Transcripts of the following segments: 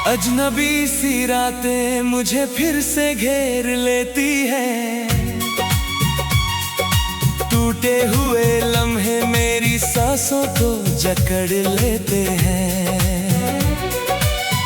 अजनबी सी रातें मुझे फिर से घेर लेती है। टूटे हुए लम्हे मेरी सांसों को जकड़ लेते हैं।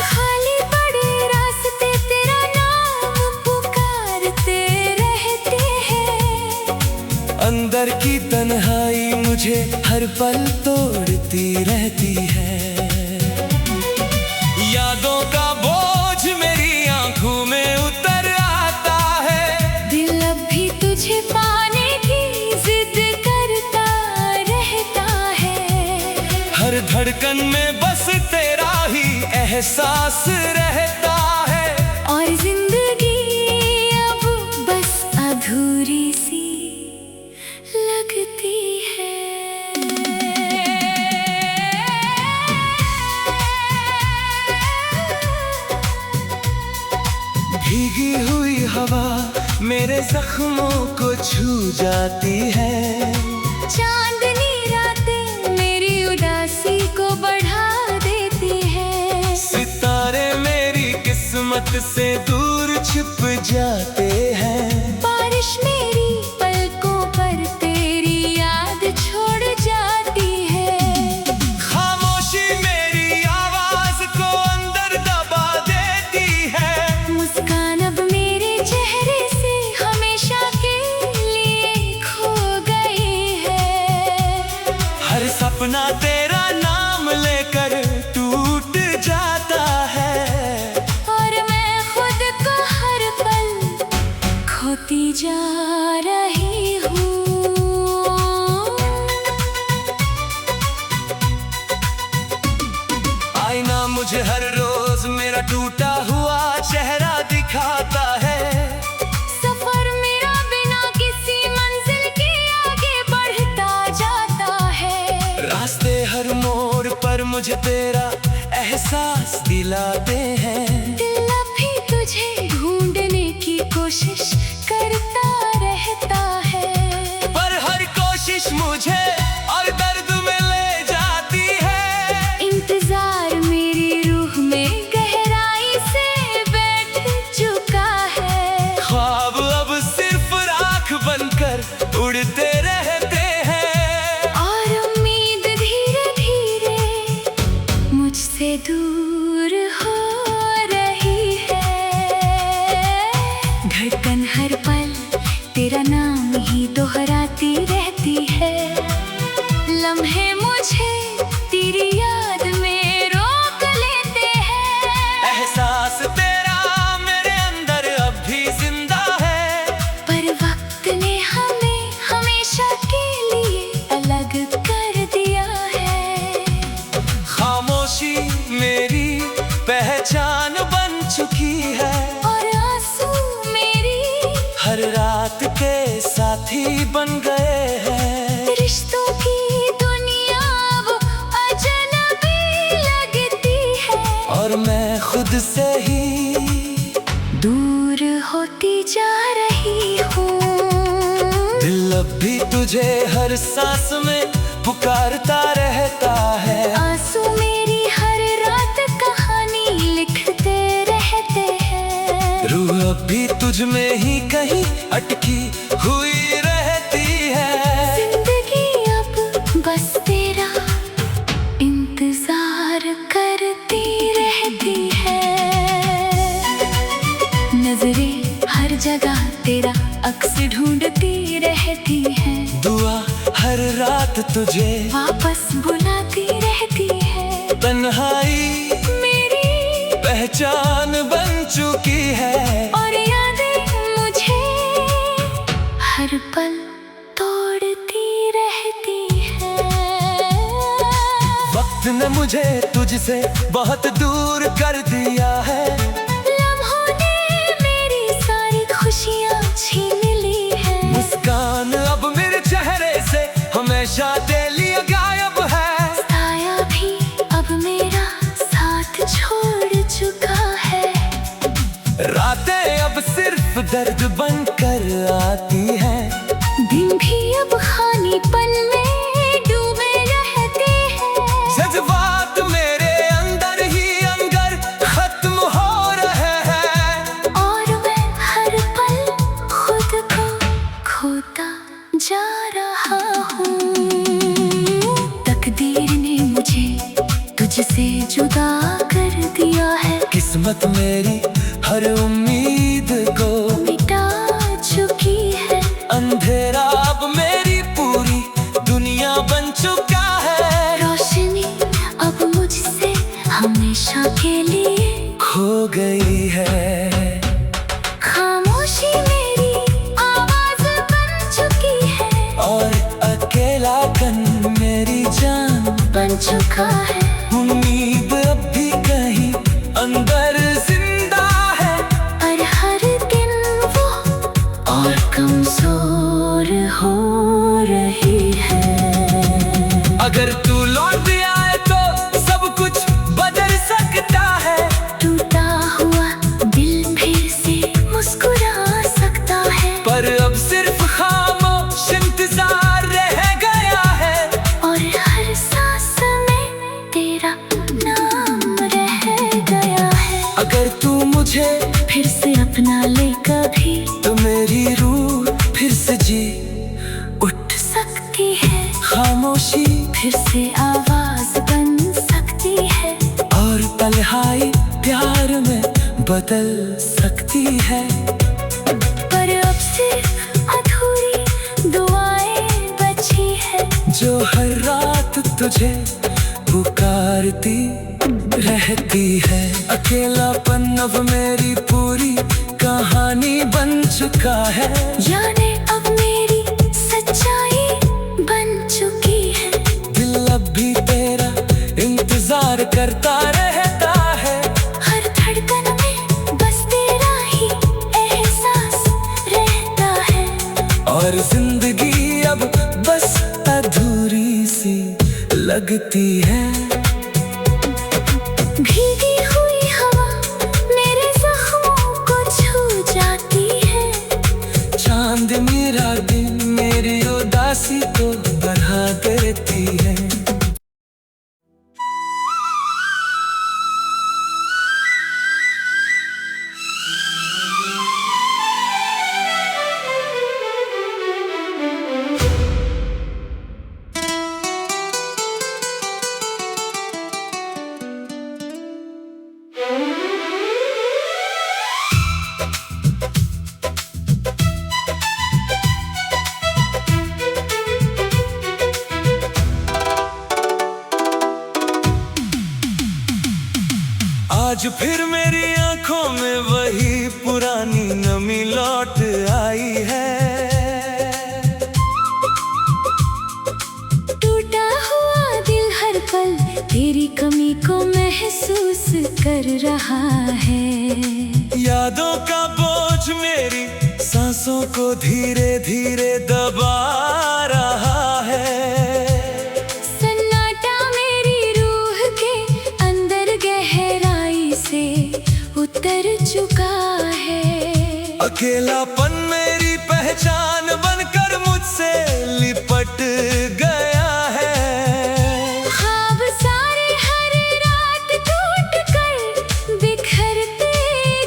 खाली पड़े रास्ते तेरा नाम पुकारते रहते हैं। अंदर की तन्हाई मुझे हर पल तोड़ती रहती है। यादों का बोझ मेरी आंखों में उतर आता है। दिल अब भी तुझे पाने की जिद करता रहता है। हर धड़कन में बस तेरा ही एहसास रहता है। और जिंदगी अब बस अधूरी सी लगती है। भीगी हुई हवा मेरे जख्मों को छू जाती है। चांदनी रातें मेरी उदासी को बढ़ा देती है। सितारे मेरी किस्मत से दूर छिप जाते हैं। बारिश मेरी पलकों पर तेरी याद छोड़ जाती है। खामोशी मेरी आवाज को अंदर दबा देती है। मुस्कान अब मेरे चेहरे से हमेशा के लिए खो गई है। हर सपना तेरा नाम लेकर टूट जाता है। और मैं खुद को हर पल खोती जा रही हूँ। आईना मुझे हर रोज मेरा टूटा हुआ चेहरा दिखाता है। सफर मेरा बिना किसी मंजिल के आगे बढ़ता जाता है। रास्ते हर मोड़ पर मुझे तेरा एहसास दिलाते हैं। दिल अब भी तुझे ढूंढने की कोशिश करता रहता है। पर हर कोशिश मुझे और दर्द में ले जाती है। इंतजार मेरी रूह में गहराई से बैठ चुका है। ख्वाब अब सिर्फ राख बनकर उड़ते रहते हैं। और उम्मीद धीरे धीरे मुझसे दूर हो रही है। धड़कन हर पल तेरा नाम ही दोहराती रहती है। लम्हे मुझे तेरी याद में रोक लेते हैं। एहसास तेरा मेरे अंदर अब भी जिंदा है। पर वक्त ने हमें हमेशा के लिए अलग कर दिया है। खामोशी मेरी पहचान बन चुकी है। और आंसू मेरी हर रात के साथी बन गए हैं। रिश्तों की दुनिया अब अजनबी लगती है। और मैं खुद से ही दूर होती जा रही हूँ। दिल अब भी तुझे हर सांस में पुकारता रहता है। आंसू मेरी हर रात कहानी लिखते रहते हैं। रूह अब भी तुझ में ही कहीं अटकी हुई रहती है। जिंदगी अब बस तेरा इंतजार करती रहती है। नजरें हर जगह तेरा अक्स ढूंढती रहती है। दुआ हर रात तुझे वापस बुलाती रहती है। तन्हाई मेरी पहचान बन चुकी है। और यादें मुझे हर पल तोड़ती रहती है। वक्त ने मुझे तुझसे बहुत दूर कर दिया है। लम्हों ने मेरी सारी खुशियाँ छीन ली है। मुस्कान अब मेरे चेहरे से हमेशा के लिए गायब है। साया भी अब मेरा साथ छोड़ चुका है। रातें अब सिर्फ दर्द बनकर आती हैं। दिन भी अब खालीपन में डूबे रहते हैं। जज्बात मेरे अंदर ही अंदर खत्म मैंने मुझे तुझसे जुदा कर दिया है। किस्मत मेरी हर उम्मीद को मिटा चुकी है। अंधेरा अब मेरी पूरी दुनिया बन चुका है। रोशनी अब मुझसे हमेशा के लिए खो गई है। खामोशी मेरी आवाज बन चुकी है। और अकेलापन मेरी जान बन चुका है। उम्मीद अब भी कहीं अंदर जिंदा है। और हर दिन वो और कमजोर हो रही है। अगर तू लौट आए तो सब कुछ बदल सकता है। टूटा हुआ दिल फिर से मुस्कुरा सकता है। पर अब सिर्फ खामोश इंतजार रह गया है। और हर सांस में तेरा नाम रह गया है। अगर तू मुझे फिर से अपना ले कभी तो मेरी रूह फिर से जी उठ सकती है। खामोशी फिर से आवाज बन सकती है। और तन्हाई प्यार में बदल सकती है। पर अब सिर्फ अधूरी दुआएं बची है। जो हर रात तुझे पुकारती रहती है। अकेलापन अब मेरी पूरी कहानी बन चुका है। जाने अब मेरी सच्चाई बन चुकी है। दिल अब भी तेरा इंतजार करता रहता है। हर धड़कन में बस तेरा ही एहसास रहता है। और जिंदगी अब बस अधूरी सी लगती है। भीगी हुई हवा मेरे जख्मों को छू जाती है। चांदनी रातें मेरी उदासी को बढ़ा देती है। आज फिर मेरी आंखों में वही पुरानी नमी लौट आई है। टूटा हुआ दिल हर पल तेरी कमी को महसूस कर रहा है। यादों का बोझ मेरी सांसों को धीरे धीरे दबा रहा है। सन्नाटा मेरी रूह के अंदर गहराई से उतर चुका है। अकेलापन मेरी पहचान बनकर मुझसे लिपट गया है। ख्वाब सारे हर रात टूट कर बिखरते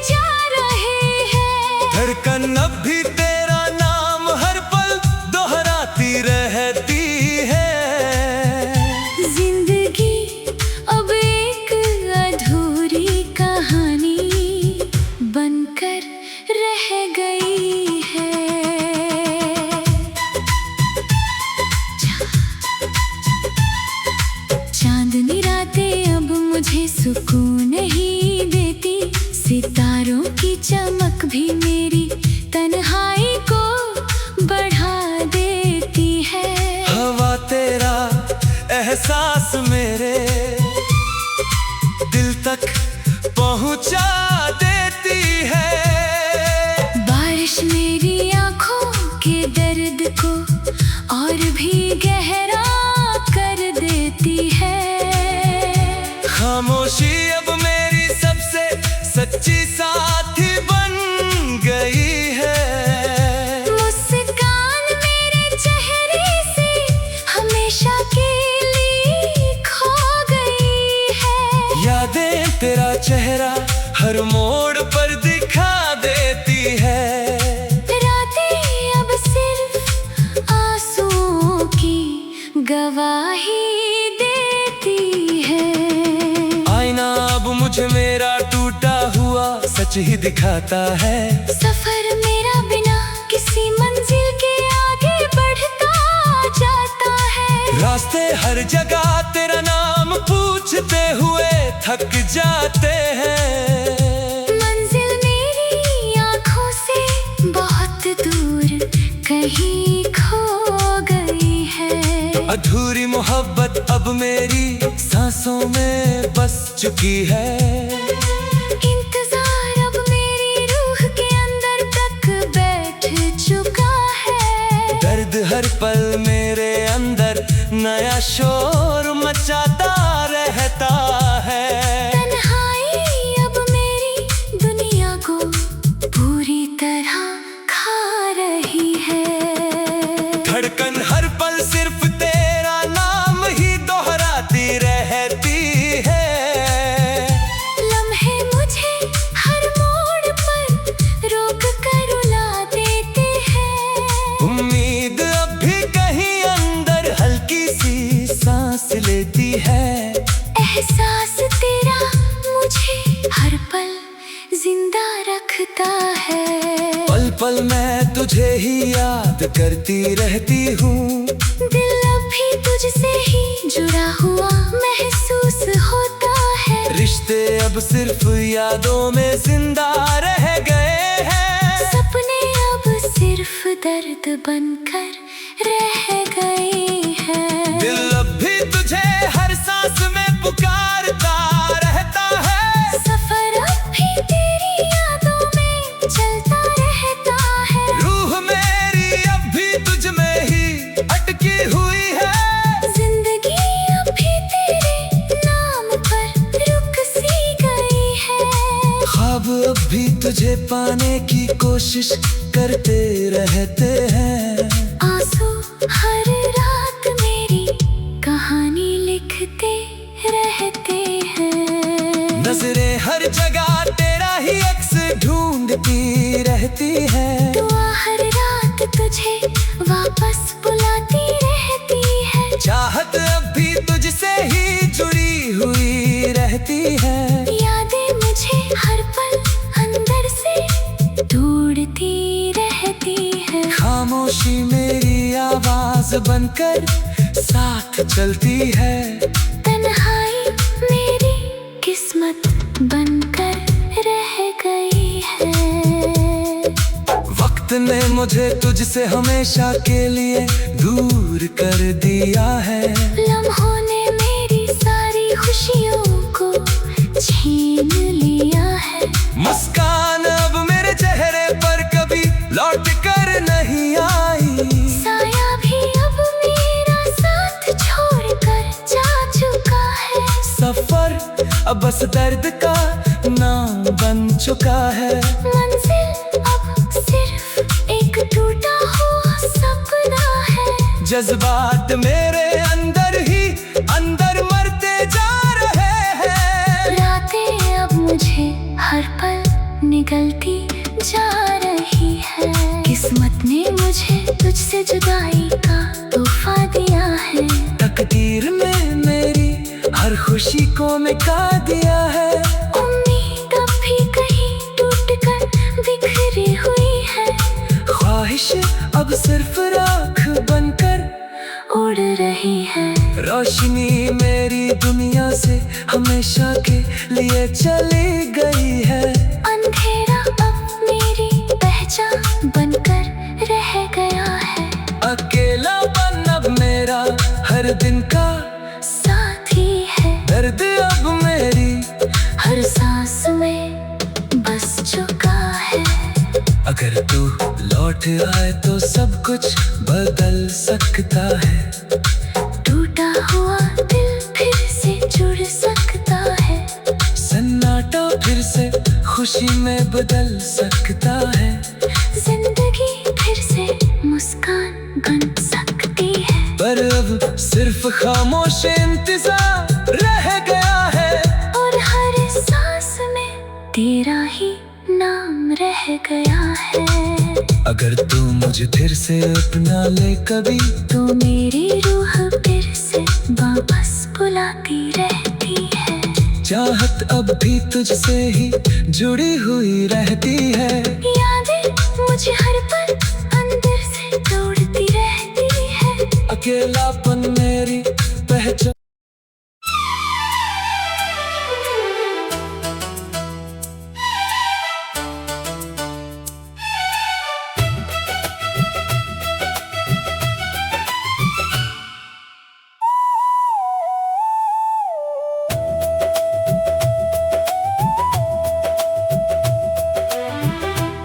जा रहे हैं। धड़कन अब भी तेरा नाम हर पल दोहराती रहती है। जिंदगी अब एक अधूरी कहानी बनकर रह गई है। चांदनी रातें अब मुझे सुकून नहीं देती। सितारों की चमक भी मेरी तन्हाई को बढ़ा देती है। हवा तेरा एहसास मेरे दिल तक पहुंचा देती है। बारिश मेरी आंखों के दर्द को और भी गहरा कर देती है। खामोशी अब मेरी सबसे सच्ची साथी बन गई है। मुस्कान मेरे चेहरे से हमेशा के लिए खो गई है। यादें तेरा चेहरा हर मोड़ पर दिखा देती है। रातें अब सिर्फ आंसुओं की गवाही दे मुझे मेरा टूटा हुआ सच ही दिखाता है। सफर मेरा बिना किसी मंजिल के आगे बढ़ता जाता है। रास्ते हर जगह तेरा नाम पूछते हुए थक जाते हैं। मंजिल मेरी आंखों से बहुत दूर कहीं खो गई है। अधूरी मोहब्बत अब मेरी सांसों में बस चुकी है। इंतजार अब मेरी रूह के अंदर तक बैठ चुका है। दर्द हर पल मेरे अंदर नया शोर मचाता रहता है। तन्हाई अब मेरी दुनिया को पूरी तरह खा रही है। धड़कन हर पल सिर्फ तेरा नाम ही दोहराती रहती है। लम्हे मुझे हर मोड़ पर रोक कर रुला देते हैं। उम्मीद अब भी कहीं अंदर हल्की सी सांस लेती है। एहसास तेरा मुझे हर पल जिंदा रखता है। पल पल मैं तुझे ही याद करती रहती हूँ। दिल अभी तुझसे ही जुड़ा हुआ महसूस होता है। रिश्ते अब सिर्फ यादों में जिंदा रह गए हैं। सपने अब सिर्फ दर्द बनकर रह गए हैं। दिल अब भी तुझे हर सांस में पुकारता रहता है। सफर अब भी तेरी यादों में चलता रहता है। रूह मेरी अब भी तुझ में ही अटकी हुई है। जिंदगी अब भी तेरे नाम पर रुक सी गई है। ख्वाब अब भी तुझे पाने की कोशिश करते रहते हैं। आंसू हर रात मेरी कहानी लिखते रहते हैं। नजरें हर जगह तेरा ही अक्स ढूंढती रहती है। दुआ हर रात तुझे वापस बुलाती रहती है। चाहत अब भी तुझसे ही जुड़ी हुई रहती है। यादें मुझे हर पल अंदर से ढूंढती रहती है। खामोशी मेरी आवाज बनकर साथ चलती है। तन्हाई मेरी किस्मत बनकर रह गई है। वक्त ने मुझे तुझसे हमेशा के लिए दूर कर दिया है। लम्हों ने मेरी सारी खुशियों को छीन लिया है। मुस्कान अब मेरे चेहरे पर कभी लौट कर नहीं आई। साया भी अब मेरा साथ छोड़कर जा चुका है। सफर अब बस दर्द का नाम बन चुका है। मंजिल अब सिर्फ एक टूटा हुआ सपना है। जज्बात मेरे अंदर ही अंदर मरते जा रहे हैं। रातें अब मुझे हर पल निगलती जा रही है। किस्मत ने मुझे तुझसे जुदाई का तोहफा दिया है। तकदीर में मेरी हर खुशी को मिटा दिया है। उम्मीद अब भी कहीं टूट कर बिखरी हुई है। ख्वाहिश अब सिर्फ राख बनकर उड़ रही है। रोशनी मेरी दुनिया से हमेशा के लिए चली गई है। अंधेरा अब मेरी पहचान बनकर रह गया है। अकेलापन अब मेरा हर दिन का साथी है। दर्द अब मेरी हर सांस में बस चुका है। अगर तू लौट आए तो सब कुछ बदल सकता है। टूटा हुआ दिल फिर से जुड़ सकता है। सन्नाटा फिर से खुशी में बदल सकता है। जिंदगी फिर से मुस्कान बन सकती है। पर अब सिर्फ खामोश इंतजार रह गया है। और हर सांस में तेरा ही नाम रह गया है। अगर तू मुझे फिर से अपना ले कभी तो मेरी रूह फिर से वापस बुलाती रहती है। चाहत अब भी तुझसे ही जुड़ी हुई रहती है। यादें मुझे हर पल अंदर से तोड़ती रहती है। अकेलापन मेरी पहचान।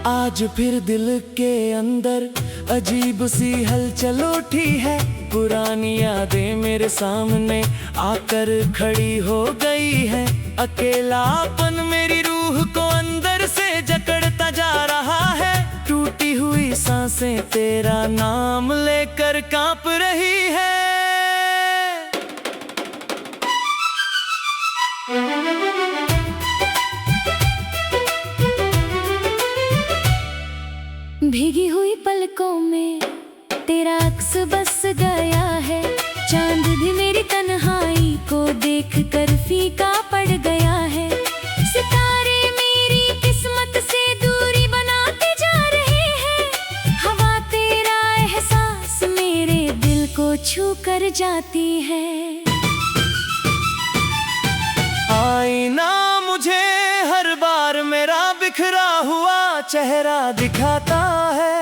आज फिर दिल के अंदर अजीब सी हलचल उठी है। पुरानी यादें मेरे सामने आकर खड़ी हो गई है। अकेलापन मेरी रूह को अंदर से जकड़ता जा रहा है। टूटी हुई सांसें तेरा नाम लेकर कांप रही है। भीगी हुई पलकों में तेरा अक्स बस गया है। चांद भी मेरी तन्हाई को देख कर फीका पड़ गया है। सितारे मेरी किस्मत से दूरी बनाते जा रहे हैं। हवा तेरा एहसास मेरे दिल को छू कर जाती है। आईना मुझे हर बार मेरा बिखरा हुआ चेहरा दिखाता है।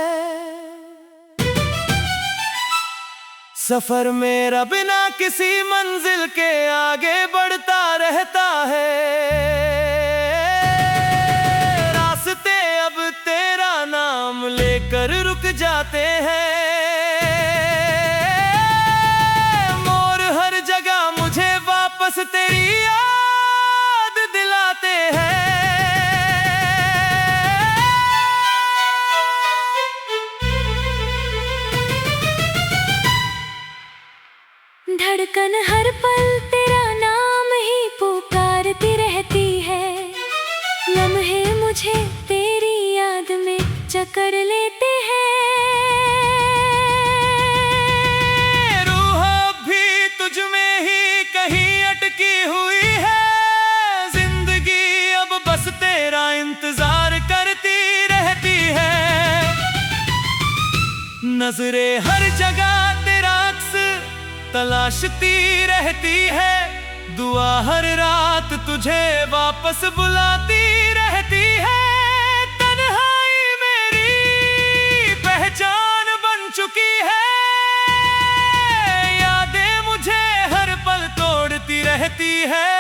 सफर मेरा बिना किसी मंजिल के आगे बढ़ता रहता है। रास्ते अब तेरा नाम लेकर रुक जाते हैं। मोर हर जगह मुझे वापस तेरी याद दिलाते हैं। धड़कन हर पल तेरा नाम ही पुकारती रहती है। लम्हे मुझे तेरी याद में जकड़ लेते हैं। रूह भी तुझ में ही कहीं अटकी हुई है। जिंदगी अब बस तेरा इंतजार करती रहती है। नजरें हर जगह तेरा अक्स तलाशती रहती है। दुआ हर रात तुझे वापस बुलाती रहती है। तन्हाई मेरी पहचान बन चुकी है। यादें मुझे हर पल तोड़ती रहती है।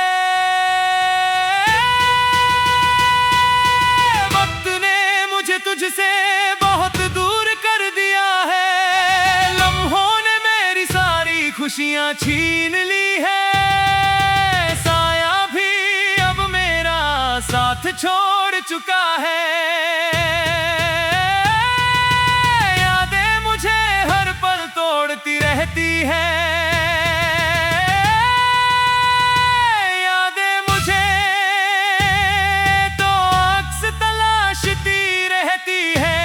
वक्त ने मुझे तुझसे बहुत दूर कर दिया है। लम्हों ने मेरी सारी खुशियां छीन ली है। साया भी अब मेरा साथ छोड़ चुका है। यादें मुझे हर पल तोड़ती रहती है। यादें मुझे तो अक्स तलाशती रहती है।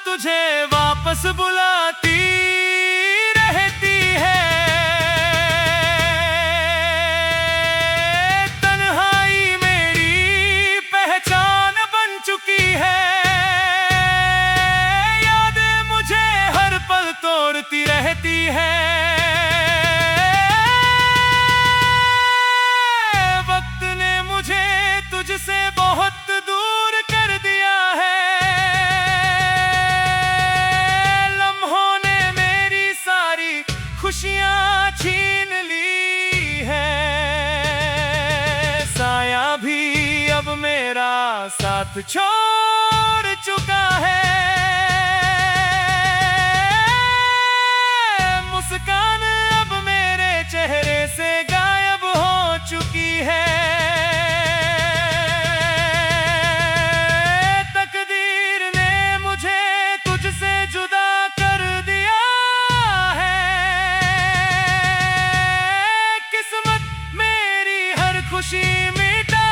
तुझे वापस बुलाती रहती है। तन्हाई मेरी पहचान बन चुकी है। यादें मुझे हर पल तोड़ती रहती है। वक्त ने मुझे तुझसे बहुत दूर कर दिया है। खुशियां छीन ली है। साया भी अब मेरा साथ छोड़ चुका है। मुस्कान अब मेरे चेहरे से गायब हो चुकी है। तकदीर ने मुझे तुझसे जुदा कर दिया है। खुशी मिटा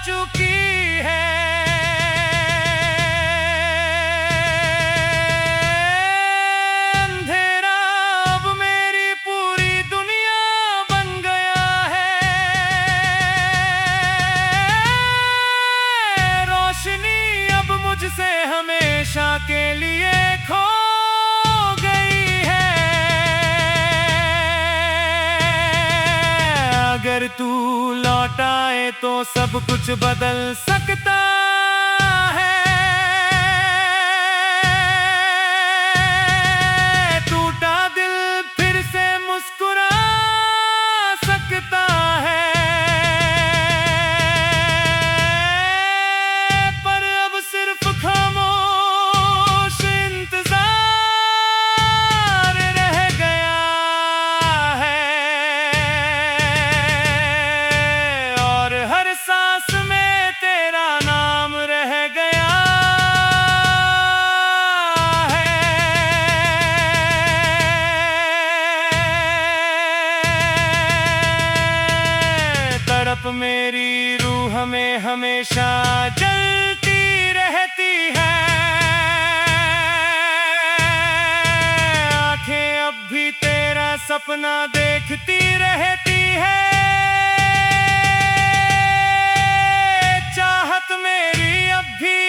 चुकी है। लिए खो गई है। अगर तू लौट आए तो सब कुछ बदल सकता है। टूटा दिल फिर से मुस्कुरा सकता है। पर अब सिर्फ खामोश इंतजार रह गया है। और हर सांस में तेरा नाम रह गया है। तड़प मेरी रूह में हमेशा जलती रहती है। आंखें अब भी तेरा सपना देखती रहती है। चाहत मेरी अब भी